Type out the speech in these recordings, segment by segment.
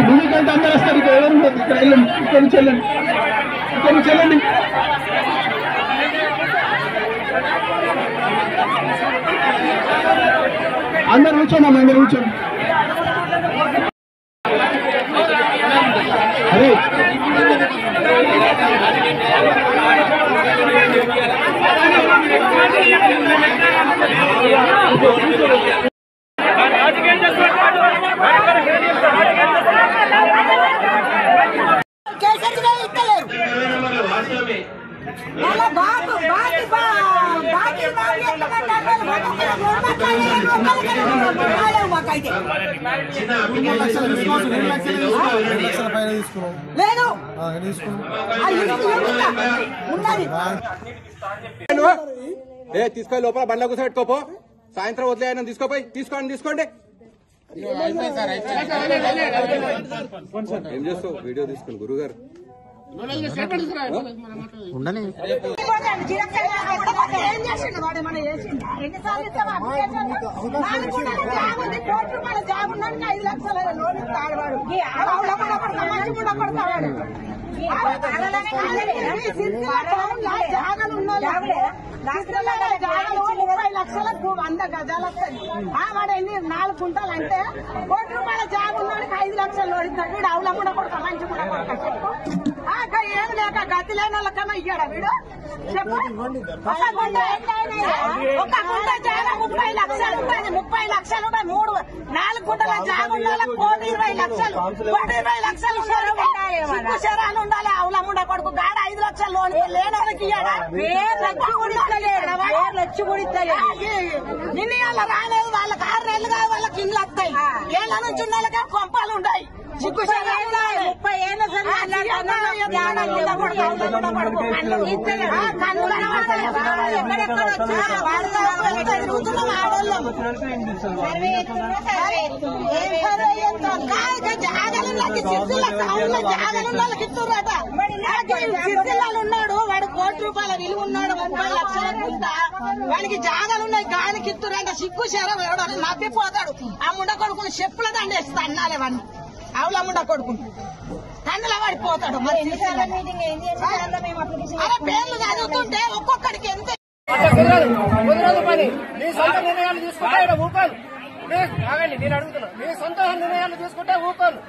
భూమికంటే అందరూ వస్తారు. ఇక్కడ ఎవరు ఉండదు. ఇక్కడ వెళ్ళండి, ఇక్కడ నుంచి వెళ్ళండి, ఇక్కడ నుంచి వెళ్ళండి. అందరు కూర్చోండి, అందరు కూర్చోండి. అరే తీసుకో లోపల బండ్ల కూర్చోబెట్టుకోపో. సాయంత్రం వదిలే ఆయన తీసుకోపోయి తీసుకోండి. ఏం చేస్తావు? వీడియో తీసుకుని గురుగారు ఉండని లక్షలకు 100 గజాలు వస్తుంది. వాడు ఎన్ని 4 గుంటలు అంటే ₹1 కోటి జాబ్ ఉన్నాడికి 5 లక్షలు ఓడిస్తాడు. వీడు అవుల కూడా కొడుక మంచి కూడా కొడుక చెప్పు. ఏం లేక గతి లేని వాళ్ళకన్నా ఇయ్యాడా వీడు చెప్పు. ఒక గుంట జాగా 30 లక్షలు ఉంటుంది. 30 లక్షలు 4 గుంటల జాగా ఉన్న ₹1,20,00,000 ₹1,20,00,000 శరాలు ఉండాలి. అవుల ముండ కొడుకు గాడ 5 లక్షలు లోన్ లేనోళ్ళకి ఇయ్యాడా? నిన్న వాళ్ళ రాలేదు. వాళ్ళకి 6 నెలలు కాదు. వాళ్ళకి ఇండ్లు వస్తాయి. ఏళ్ళ నుంచి ఉన్న వాళ్ళకి కొంపాలు ఉంటాయి. సిగ్గు 30 ఏళ్ళ జాగాలు ఉన్నాడు. వాడు ₹1 కోటి విలువ ఉన్నాడు. 30 లక్షల గుంట వాడికి జాగాలున్నాయి. గానికి ఇస్తురంట. సిగ్గు శరం ఎవడో నవ్విపోతాడు. ఆ ముండ కొడుకుని చెప్పుల దండేస్తా అన్నాలే వాడిని. అవుల ముండ కొడుకుని కన్నుల పడిపోతాడు. అరే పేర్లు చదువుతుంటే ఒక్కొక్కడికి ఎంత మీ సొంత నిర్ణయాలు తీసుకుంటే ఊకోను. నేను అడుగుతున్నా, మీ సొంత నిర్ణయాలు తీసుకుంటే ఊకోను.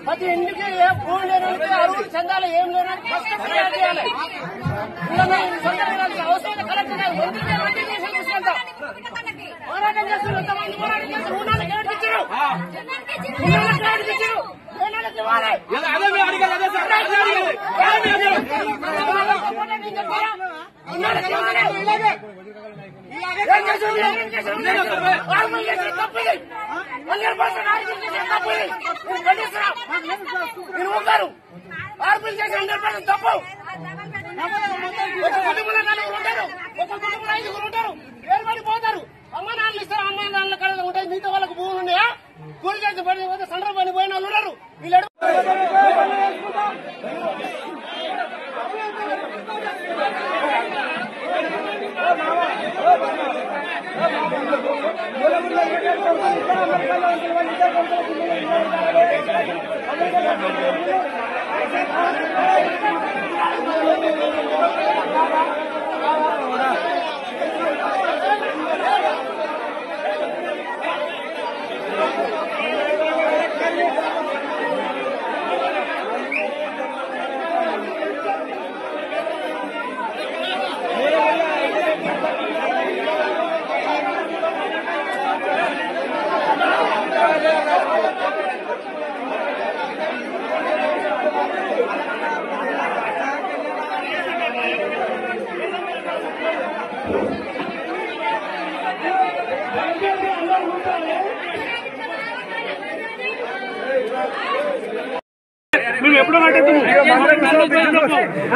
ప్రతి ఇంటికి ఏ భూమి లేని అరువులు చెందాలి. ఏం లేని ఫస్ట్ ఫిర్యాదు చేయాలి. సొంత నిర్ణయాలు అవసరం కలెక్టర్ గారు మంత్రి తీసుకుంటా పోరాటం చేస్తున్నారు. ఎంతమంది పోరాటం చేస్తారు? ఊళ్ళకి ఎవరికి ఇచ్చారు? ఆర్పులు చేసి 100% తప్పు. ఒక కుటుంబంలో 4 ఉంటారు. ఒక కుటుంబంలో 5 ఉంటారు. ఏర్పడిపోతారు. అమ్మ నాన్నలు ఇస్తారు. అమ్మ నాన్నల కళ ఉంటాయి. మిగతా వాళ్ళకి భూములు ఉన్నాయా? కూలి చేసి పని పోతే సండ్ర పని పోయిన వాళ్ళు ఉన్నారు. వీళ్ళు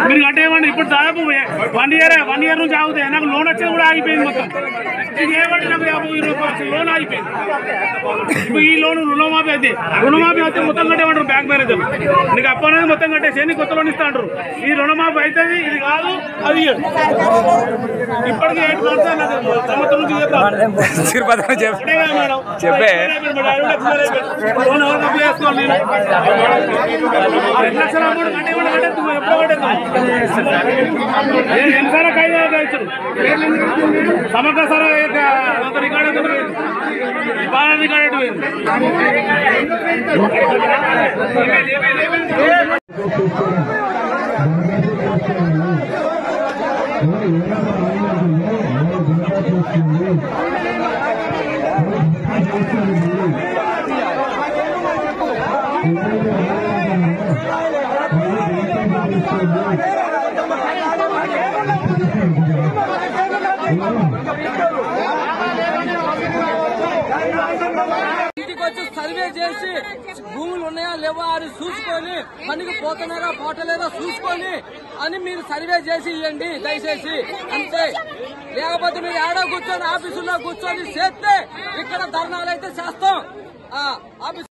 మీరు కట్టేయమండి. ఇప్పుడు దాదాపు 1 ఇయర్ నుంచి ఆగుతాయి. నాకు లోన్ వచ్చేది కూడా ఆగిపోయింది మొత్తం. ఏమంటే నాకు 50,000 లోన్ ఆగిపోయింది. ఇప్పుడు ఈ లోన్ రుణమాఫీ అయితే మొత్తం కట్టేమంటారు బ్యాంక్ మేనేజర్. నీకు అప్పు అనేది మొత్తం కట్టేసి నీకు కొత్త లోన్ ఇస్తా అంటారు. ఈ రుణమాఫీ అవుతుంది, ఇది కాదు అది ఇప్పటికీ 8 months సంవత్సరం నుంచి చెప్పే లోన్ ఎవరు అప్లై చేసుకోవాలి. నేను 2 లక్షల అమౌంట్ కట్టేయమంటే కట్టేది ఎప్పుడో కట్టేద్దాం. ఎన్నిసార్లు ఖైదు ఇచ్చారు సమగ్ర సార్ రికార్డ్ బాగా రికార్డ్ పోయింది. ఇంటికి వచ్చి సర్వే చేసి భూములు ఉన్నాయా లేవా అని చూసుకొని పనికి పోతున్నారా పోటలేదా చూసుకొని అని మీరు సర్వే చేసి ఇవ్వండి దయచేసి అంతే. లేకపోతే మీరు ఏడో కూర్చొని ఆఫీసులో కూర్చొని చేస్తే ఇక్కడ ధర్నాలు అయితే చేస్తాం. ఆఫీసు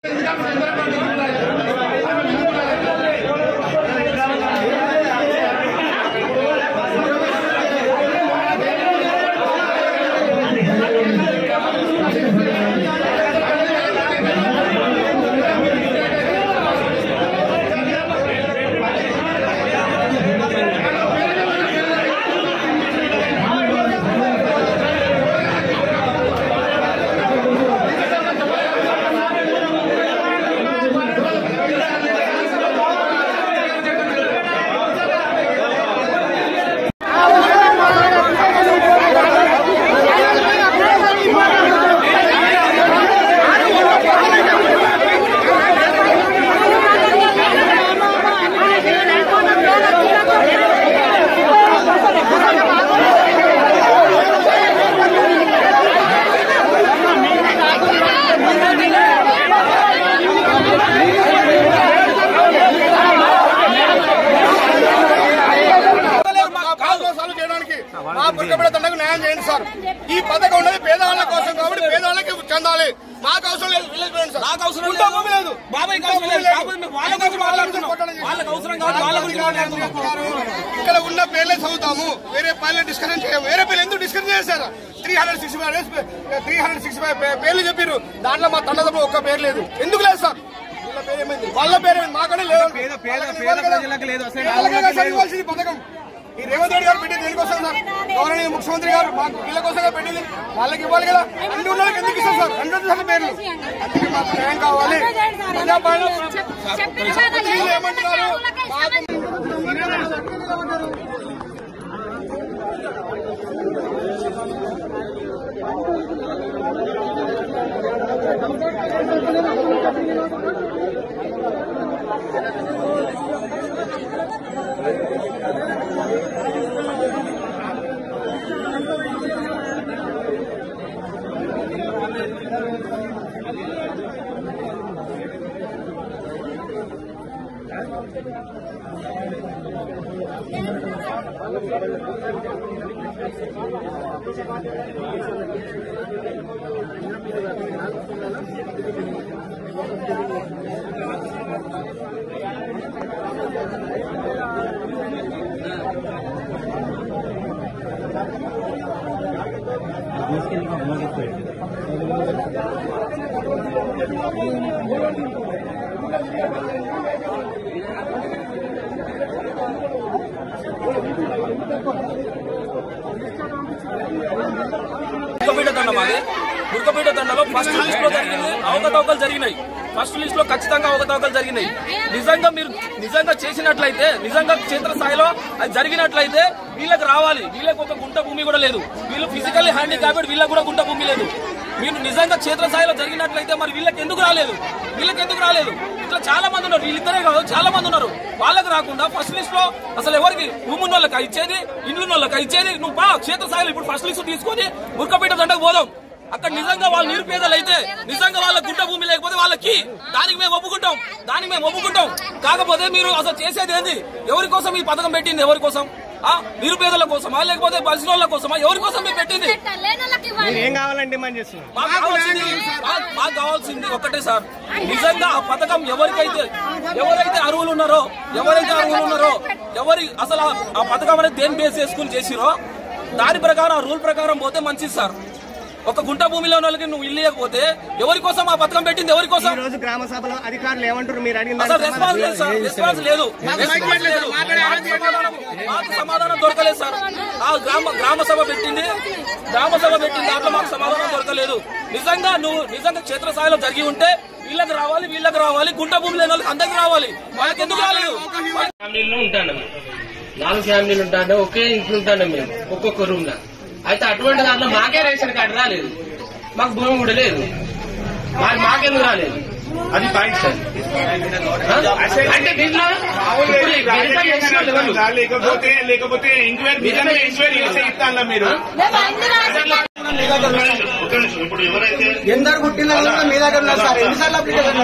న్యాయం చేయండి సార్. ఈ పథకం ఉన్నది పేదవాళ్ళ కోసం కాబట్టి పేదవాళ్ళకి చెందాలి. మాకు అవసరం లేదు. నాకు అవసరం లేదు. ఇక్కడ ఉన్న పేర్లే చదువుతాము, వేరే పేర్లే డిస్కషన్ చేయము. వేరే పేర్లు ఎందుకు డిస్కషన్ చేశారు? 365 పేర్లు చెప్పారు. దాంట్లో మా తండ్రి ఒక్క పేరు లేదు. ఎందుకు లేదు సార్? వాళ్ళ పేరేమైంది, మాకనే లేదు. పథకం ఈ రేవంత్ రెడ్డి గారు పెట్టింది దేనికోసం సార్? గౌరవనీయ ముఖ్యమంత్రి గారు మాకు వీళ్ళ కోసంగా పెట్టింది. వాళ్ళకి ఇవ్వాలి కదా. అన్ని ఉన్నోళ్ళకి ఎందుకు ఇస్తారు సార్? 100 పేర్లు. అందుకే మాకు న్యాయం కావాలి. ఏమంటున్నారు? మురుకపేట దండలో ఫస్ట్ లిస్ట్ లో జరిగింది అవకతవకలు జరిగినాయి. ఫస్ట్ లిస్ట్ లో ఖచ్చితంగా అవకతవకలు జరిగినాయి. నిజంగా మీరు నిజంగా చేసినట్లయితే, నిజంగా క్షేత్రస్థాయిలో అది జరిగినట్లయితే వీళ్ళకి రావాలి. వీళ్ళకి ఒక గుంట భూమి కూడా లేదు. వీళ్ళు ఫిజికల్లీ హ్యాండిక్యాప్డ్, వీళ్ళకి కూడా గుంట భూమి లేదు. మీరు నిజంగా క్షేత్రస్థాయిలో జరిగినట్లయితే మరి వీళ్ళకి ఎందుకు రాలేదు? ఇట్లా చాలా మంది ఉన్నారు. వీళ్ళిద్దరే కాదు, చాలా మంది ఉన్నారు. వాళ్ళకి రాకుండా ఫస్ట్ లిస్ట్ లో అసలు ఎవరికి భూమి ఉన్న వాళ్ళకి ఇచ్చేది, ఇండ్లు ఉన్న వాళ్ళకి ఇచ్చేది. నువ్వు క్షేత్రస్థాయిలో ఇప్పుడు ఫస్ట్ లిస్ట్ తీసుకొని మురుకపేట దండకు పోదాం. అక్కడ నిజంగా వాళ్ళు నిరుపేదలు అయితే, నిజంగా వాళ్ళ గుంట భూమి లేకపోతే వాళ్ళకి దానికి మేము ఒప్పుకుంటాం. కాకపోతే మీరు అసలు చేసేది ఏంది? ఎవరి కోసం ఈ పథకం పెట్టింది? ఎవరి కోసం? నిరుపేదల కోసమా లేకపోతే బలిసిన కోసమా? ఎవరి కోసం మీరు పెట్టింది? మాకు కావాల్సింది ఒక్కటే సార్, నిజంగా ఆ పథకం ఎవరైతే అర్హులు ఉన్నారో ఎవరి అసలు ఆ పథకం అనేది దేని బేస్ చేసుకుని చేసిరో దాని ప్రకారం ఆ రూల్ ప్రకారం పోతే మంచిది సార్. ఒక గుంట భూమిలో వాళ్ళకి నువ్వు ఇల్లు ఇవ్వకపోతే ఎవరి కోసం ఆ పథకం పెట్టింది? ఎవరి కోసం? రోజు గ్రామ సభలో అధికారులు ఏమంటారు? మీరు అసలు రెస్పాన్స్ లేదు సార్, రెస్పాన్స్ లేదు. మాకు సమాధానం దొరకలేదు సార్. ఆ గ్రామ సభ పెట్టింది దాంట్లో మాకు సమాధానం దొరకలేదు. నిజంగా క్షేత్రస్థాయిలో జరిగి ఉంటే వీళ్ళకి రావాలి, గుంట భూమి లేని వాళ్ళకి అందరికి రావాలి. వాళ్ళకి ఎందుకు రాలేదు? ఉంటాను 4 ఫ్యామిలీలు ఉంటాను, ఒకే ఇంట్లో ఉంటాను మేము, ఒక్కొక్క రూమ్ లో. అయితే అటువంటి దాంట్లో మాకే రేషన్ కార్డు రాలేదు, మాకు భూమి కూడా లేదు, మాకెందుకు రాలేదు? అది పాయింట్ సార్. అంటే దీంట్లో లేకపోతే ఎంక్వైరీ చేసే ఇస్తాను మీరు. ఇప్పుడు ఎవరైతే ఎందరు పుట్టిన మీ దగ్గర ఉన్నారు సార్, ఎన్నిసార్లు అప్లికేషన్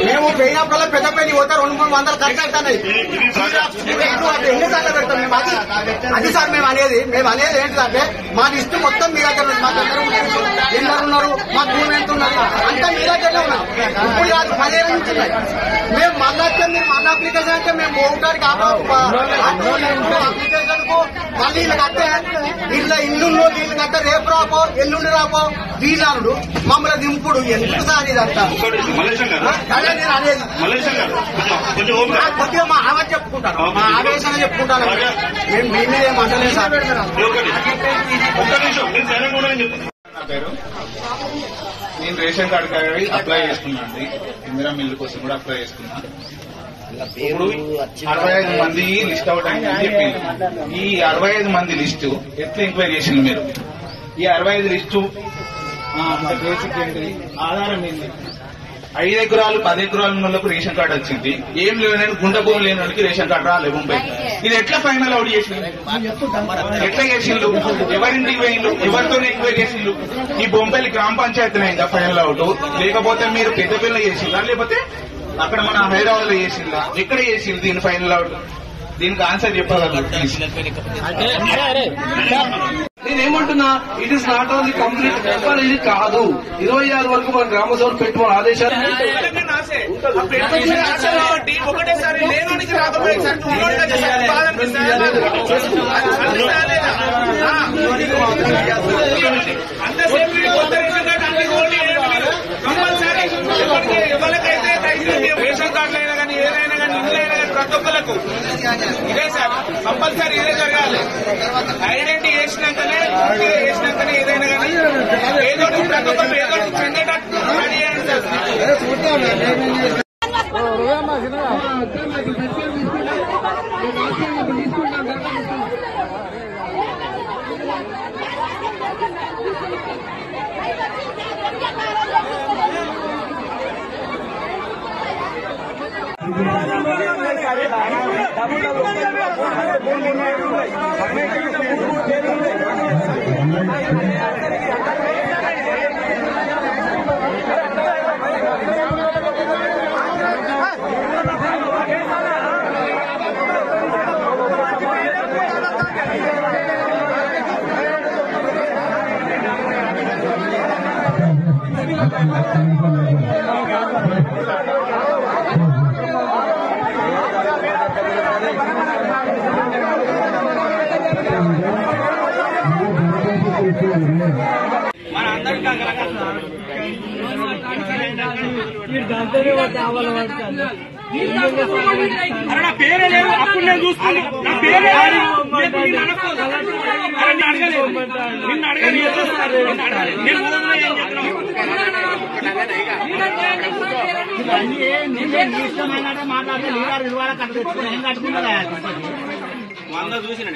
మేము పోయినప్పుడల్లా పెద్ద పెళ్లి పోతే 200-300 ఖర్చు అవుతున్నాయి. ఎన్నిసార్లు పెడతాం మేము? అది సార్ మేము అనేది ఏంటంటే మా లిస్టు మొత్తం మీ దగ్గర ఉంది. మాకు ఎందరున్నారు, మాకు భూమి ఎంత ఉన్నారు అంతా మీ దగ్గరనే ఉన్నారు. ఇప్పుడు కాదు 10 ఏళ్ళ నుంచి ఉన్నాయి. మేము మళ్ళీ మన అప్లికేషన్ అంటే మేము పోవడానికి అప్లికేషన్ కు మళ్ళీ వీళ్ళు కట్టే ఇల్లు కట్టే రేపు రాపో ఎల్లుండి రాపో వీళ్ళాడు మమ్మల్ని దింపుడు ఎందుకు సార్ ఇదంతా? అదే నేను అనేది కొద్దిగా మా ఆవేశ చెప్పుకుంటాను, మా ఆవేశంగా చెప్పుకుంటాను. మేము మీ మీద ఏమంటలేదు సార్. నేను రేషన్ కార్డు అప్లై చేసుకున్నాను, ఇందిరా మిల్లు కోసం కూడా అప్లై చేసుకున్నాను. ఇప్పుడు 65 మంది లిస్ట్ అవుట్ అయిందని చెప్పింది. ఈ 65 మంది లిస్టు ఎట్లా ఎంక్వైరీ చేసింది మీరు? ఈ 65 లిస్టు బేసిక్ ఏంటి, ఆధారం ఏంటి? 5 ఎకరాలు 10 ఎకరాలు ఉన్న వాళ్ళకు రేషన్ కార్డు వచ్చింది, ఏం లేని గుండె భూమి లేని వాళ్ళకి రేషన్ కార్డు రాలేదు ముంబై. ఇది ఎట్లా ఫైనల్ అవుట్ చేసింది? ఎట్లా చేసిండు? ఎవరింటికి పోయిండు? ఎవరితో ఎంక్వైరీ చేసిండు? ఈ బొంబాయి గ్రామ పంచాయతీ అయిందా ఫైనల్ అవుట్? లేకపోతే మీరు పెద్దపిల్ల చేసిందా? లేకపోతే అక్కడ మన హైదరాబాద్ లో చేసిందా? ఎక్కడ చేసింది దీని ఫైనల్ అవుట్? దీనికి ఆన్సర్ చెప్పగలరు. నేనేమంటున్నా, it is not only complete paper, ఇది కాదు. 26 వరకు మన గ్రామ సభలు పెట్టుకోవాలి ఆదేశాలు. ఒకటేసారి లేనోనికి రాకపోతే రేషన్ కార్డులు అయినా కానీ ఏదైనా కానీ ఇల్లైనా కానీ ప్రతి ఒక్కరికి ఇదే సార్ కంపల్సరీ ఇదే జరగాలి. ఐడెంటిటీ వేసినాకనే ఏదైనా కానీ ఏదో ప్రతి ఒక్కరు ఏదో చెందేటట్టు రెడీ అయ్యండి సార్. మన అందరికీ అరే నా పేరే లేదు, అప్పుడు నేను చూసుకున్నాను. నా పేరే అడగలేదు, నిన్ను అడగలేదు. చూసిన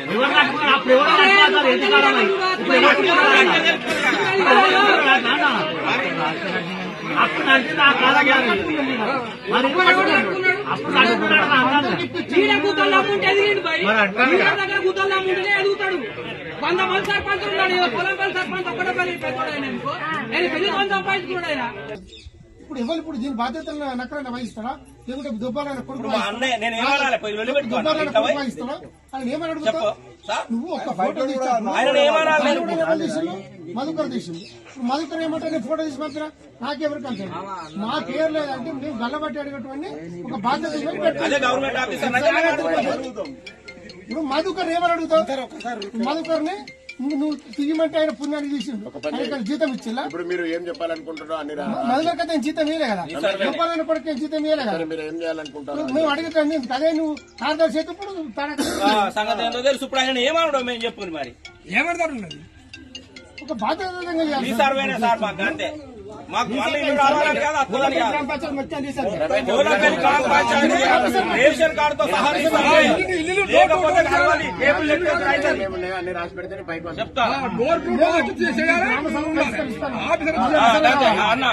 ఎదుగుతాడు 100 మంది సర్పంచ్ ఉన్నాడు. పొలంపల్లి సర్పంచ్ ఒక్కడే పెద్దోడైనా పెళ్లి కొంత సంపాదించుకున్నాడు ఆయన. ఇప్పుడు దీని బాధ్యతలు నక్కడైనా వహిస్తాడా లేకుంటే దుబ్బారైనా కొడుకు వహిస్తాడా ఆయన ఏమని అడుగుతావు? నువ్వు ఒక ఫోటో మధుకర్ తీసింది. ఇప్పుడు మధుకర్ ఏమంటే నేను ఫోటో తీసి పంపినా నాకెవరికి అంటాడు. మా పేరు లేదంటే మేము గల్లబట్టి అడిగేటువంటి ఒక బాధ్యత ఇప్పుడు మధుకర్ ఏమని అడుగుతావు? మధుకర్ని నువ్వు తీయమంటే ఆయన పుణ్యానికి తీసిండు. ఆయన జీతం ఇచ్చిల్లా? ఇప్పుడు మీరు ఏం చెప్పాలనుకుంటున్నారో అని మధుకర్ కదా జీతం ఇయ్యలే కదా, గొప్పలైన కొడుకు జీతం ఇయ్యలే కదా. మీరు ఏం చేయాలనుకుంటారు? మేము అడుగుతాం అదే నువ్వు కార్యదర్శి అయితే ఇప్పుడు సంగతి ఏంటో తెలుసు. ఇప్పుడు ఆయన ఏమనడం మేము చెప్పుకుని మరి ఏమడతాడు ఒక బాధ్యత సర్వేనే సార్ మాకు అంతే. మాకు రేషన్ కార్డుతో సహా లేకపోతే అన్ని రాసి పెడితే పైకి చెప్తా అన్న.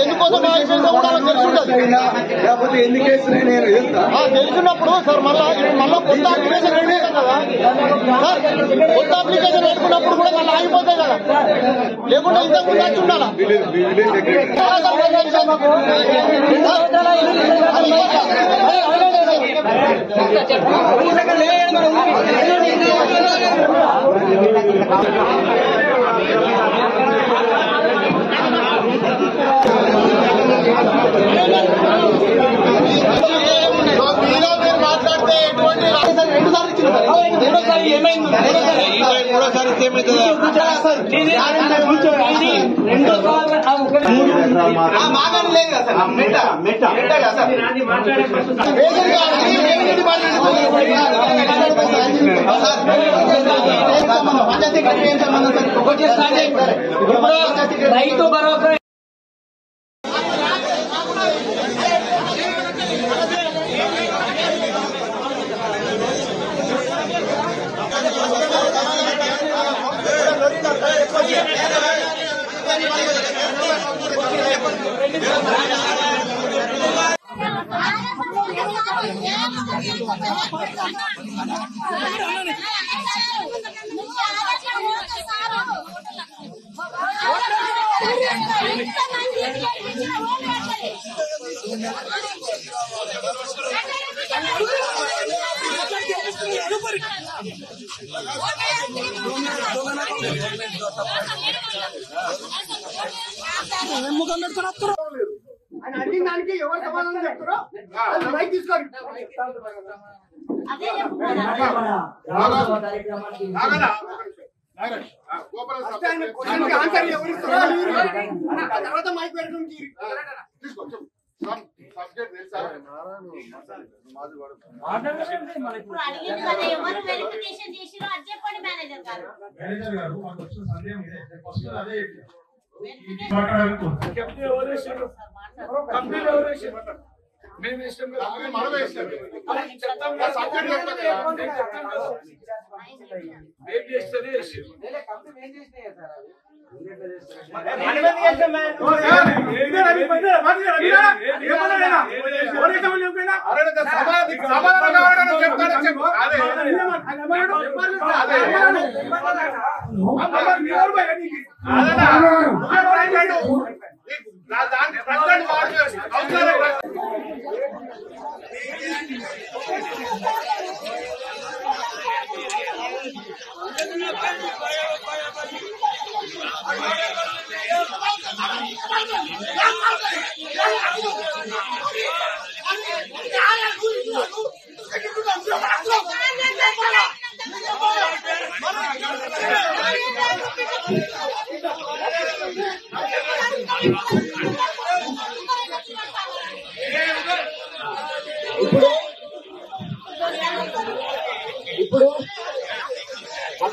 ఎందుకోసం లేకపోతే ఎన్ని కేసులు తెలుసున్నప్పుడు సార్ మళ్ళా కొత్త అప్లికేషన్ పెడతాం కదా సార్. కొత్త అప్లికేషన్ పెట్టుకున్నప్పుడు కూడా మళ్ళీ ఆగిపోతాయి కదా, లేకుండా ఇంతకు వచ్చి ఉండాలా? మాట్లాడితే ఎటువంటి 2 సార్లు ఇచ్చింది సార్. 3వ సారి ఏమైంది? 3వ సారి ఏమైతుంది? మాగాని లేదు కదా సార్, మెట్ట కదా సార్. పంచాయతీ ఏం సంబంధం సార్? రైతు భరోసా ఆయన అడిగిన దానికి ఎవరు సమాధానం చెప్తారో రైట్ తీసుకోండి. ఆన్సర్ ఎవరు ఇస్తారో తర్వాత మైక్ పెట్టడం మేము ఇష్టం మనం ఇష్టం చెప్తాం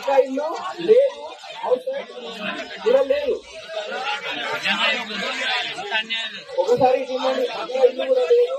ఒక్క ఇల్లు లేదు, కూడా లేదు. ఒకసారి చూడండి, ఒక్క ఇల్లు కూడా లేదు.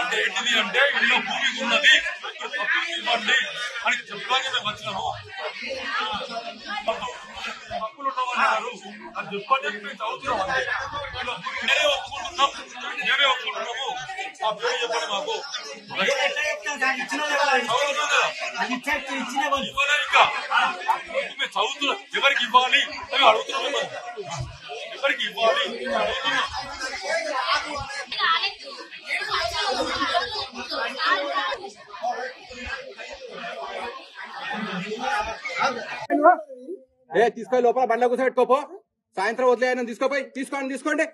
అంటే ఏంటిది అంటే ఇళ్ళ భూమి ఉన్నది ఇవ్వండి అని చెప్పడానికి మేము వచ్చినాము. హక్కులు ఉన్నవారు అది చెప్పండి, మేము చదువుతున్నాం అంతే. నేనే ఒప్పుకుంటున్నాము ఆ పేరు చెప్పండి మాకు. ఇవ్వలే ఇంకా మేము చదువుతున్నాం, ఎవరికి ఇవ్వాలి అని అడుగుతున్నాం. ఎవరికి ఇవ్వాలి అడుగుతున్నాం. తీసుకొని లోపల బండ్ల కూర్చోబెట్టుకోపో. సాయంత్రం వదిలేయని తీసుకోపోయి తీసుకోండి.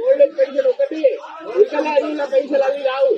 ఓల్డ్ ఏజ్ పెన్షన్ ఒకటి వికలాంగుల పైసలు అవి రావు.